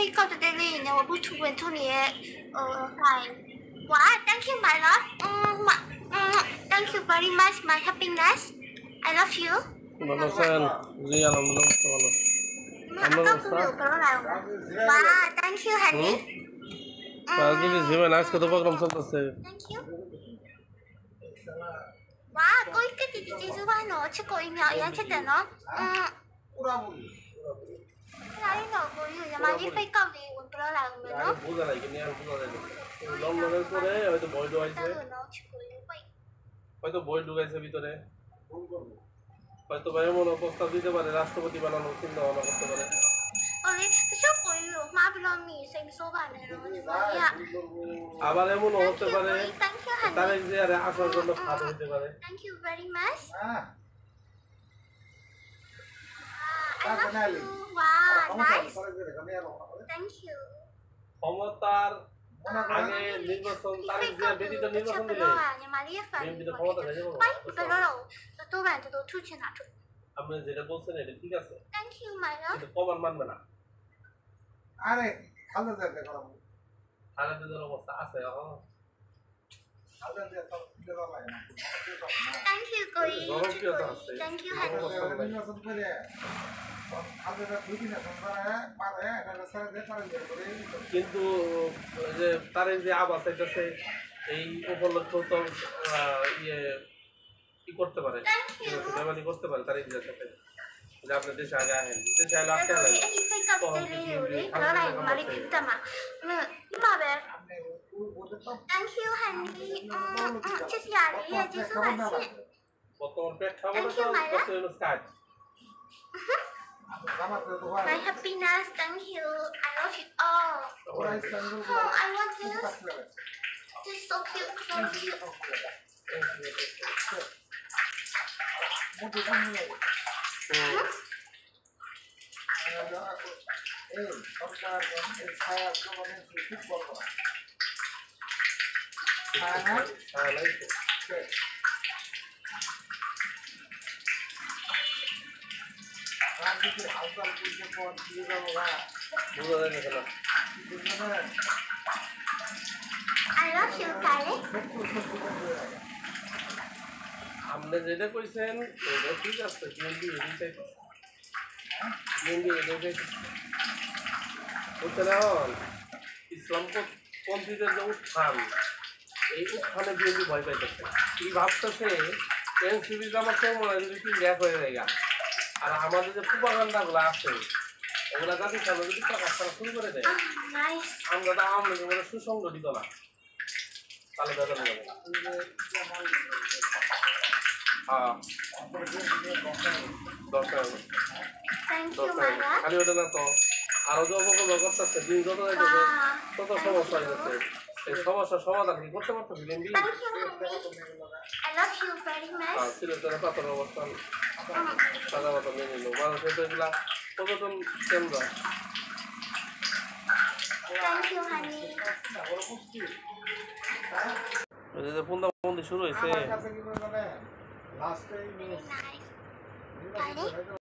fake out the daily in our boot to win Tony fine. What? Thank you, my love. Thank you very much, my happiness. I love you. ভালো আছেন? জি আলহামদুলিল্লাহ ভালো। Wow, thank you, honey. আজকে জীবন আজকে তো programme চলতেছে। Thank you. Wow, कोई के दीदी जो है ना, अच्छे कोई नहीं आया चलते ना. Lại nó có nhiều nhà máy phải cầm đi uống cái là người nó. বুঝা নাই কিনে আর বুঝা যায় না। লন্ডনের পরে হয়তো বই ঢুকাইছে। হয়তো বই ঢুকাইছে ভিতরে। হয়তো ভাই মনে প্রস্তাব দিতে পারে রাষ্ট্রপতি বানানোর চিন্তা ভাবনা করতে পারে। আরে সব কই মা বিলমি সেম সোবা নে না আবার এমন হতে পারে তারে যে আরে আসার জন্য ফাঁদ হতে পারে। Thank you very much Thank you. ক্ষমতার আগে নির্বাচন তারিখ দিয়ে ব্যতীত নির্বাচন দিলে বিএনপি তো ক্ষমতা হয়ে যাবে। আপনি যেটা বলছেন এটা ঠিক আছে। Thank you, my love. কিন্তু প্রমাণ মানবে না। আরে খালেদা দেখতে করাবো। খালেদার অবস্থা আছে এখন। খালেদা তো দিতে পারবে না। Thank you, koi. Thank you, honey. নির্বাচন করে খালেদা দুই না সরকারে পারে এটা স্যার দেখালে করে কিন্তু যে তার যে আবাস চাইতেছে এই উপলক্ষ তো ইয়ে কি করতে পারে বেমানি করতে পারে তার ইচ্ছার সাথে যে আপনার দেশে আগে আসেন দেশে আগে আসতে হবে Thank you, honey. Just yari, just so much. বর্তমান প্রেক্ষাপটে কত কাজ My happiness, thank you. I love you all. Oh, I want this. This is so cute. So cute. I love you, Kyle. আপনি যেটা কইছেন এটা ঠিক আছে কিন্তু এটাই চাইছে কিন্তু এটাই চাইছে বুঝছেন ইসলাম পন্থীদের যে উত্থান এই উত্থানে বিএনপি ভয় পাইতেছে কি ভাবতেছে এনসিপি জামাত মনে যদি কি এক হয়ে যায় আর আমাদের যে প্রোপাগান্ডাগুলো আছে ওগুলা জাতি সামনে যদি প্রকাশ করা শুরু করে দেয় আমরা তো আওয়ামী লীগের মধ্যে সুসংগঠিত না তাহলে বেতন নেব দরকার খালি ওটা না তো আরো যে অপকল্প করতেছে দিন যত যাইতেছে তত সমস্যা হয়ে যাচ্ছে এই সমস্যার সমাধান কি করতে পারতেছি বিএনপি সিলেটের পাথর অবস্থান সাদা মতো মেনে নিল মানুষের তো এগুলা পর্যটন কেন্দ্র পুন্দাবন্দি শুরু হয়েছে